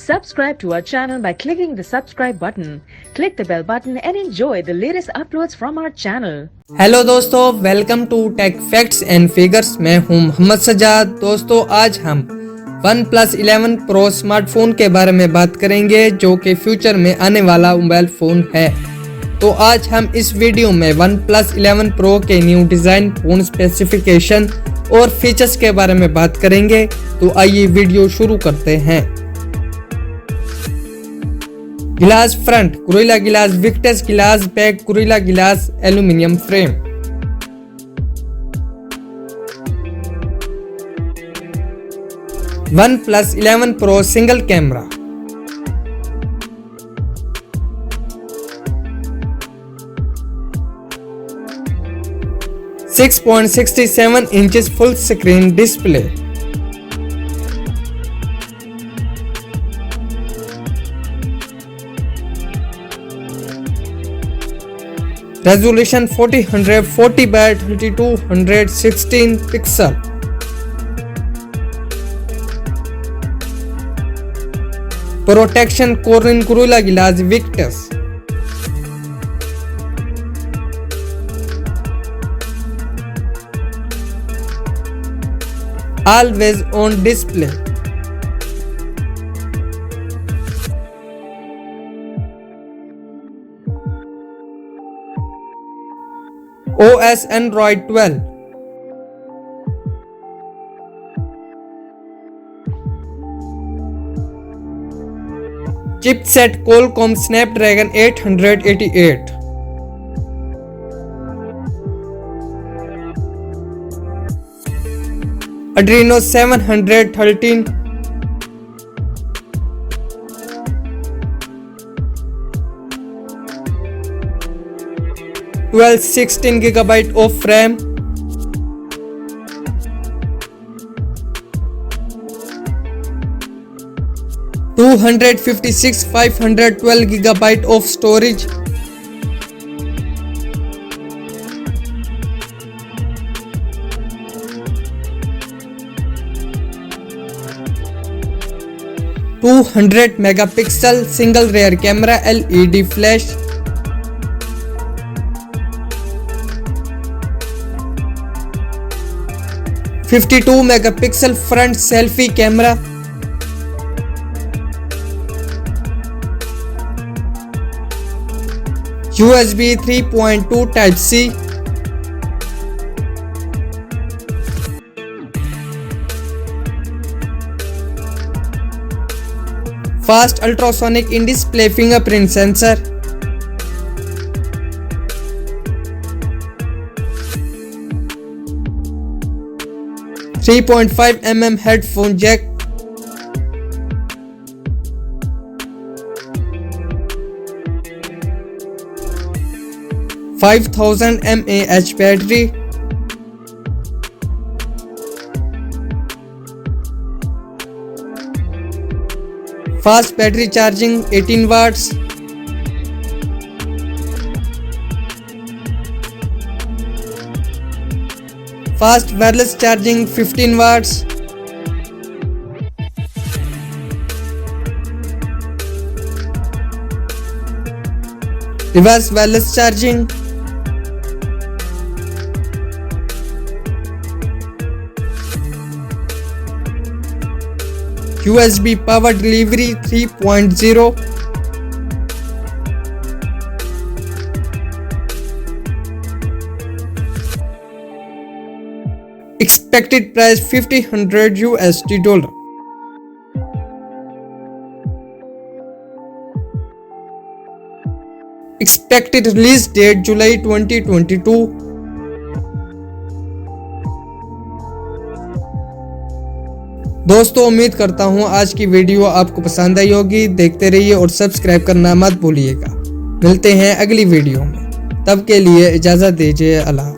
Subscribe to our channel by clicking the subscribe button. Click the bell button and enjoy the latest uploads from our channel. Hello दोस्तों, welcome to tech facts and figures. मैं हूं मोहम्मद सजाद। दोस्तों, आज हम OnePlus 11 Pro smartphone के बारे में बात करेंगे, जो कि फ्यूचर में आने वाला मोबाइल फ़ोन है। तो आज हम इस वीडियो में OnePlus 11 Pro के न्यू डिज़ाइन, फ़ोन स्पेसिफिकेशन और फीचर्स के बारे में बात करेंगे। तो आइए वीडियो शुरू करते हैं। Glass front Gorilla glass, Victus glass, back Gorilla glass, aluminium frame. OnePlus 11 Pro single camera. Six 6.67 inches full screen display. Resolution 4040 by 3216 pixel. Protection Corning Gorilla glass Victus. Always on display. OS Android 12। Chipset Qualcomm Snapdragon 888। Adreno 713। 16 GB of RAM। $256 512 GB of storage। $200 megapixel single rear camera LED flash. $52 megapixel front selfie camera. USB 3.2 type C। Fast ultrasonic in display fingerprint sensor. $3.5mm headphone jack. $5000 mAh battery. Fast battery charging 18 watts. Fast wireless charging 15 watts. Reverse wireless charging. USB power delivery 3.0। Expected price $50-100 USD। Expected release date July 2022। दोस्तों, उम्मीद करता हूँ आज की video आपको पसंद आई होगी। देखते रहिए और सब्सक्राइब करना मत भूलिएगा। मिलते हैं अगली वीडियो में, तब के लिए इजाज़त दीजिए। अल्लाह।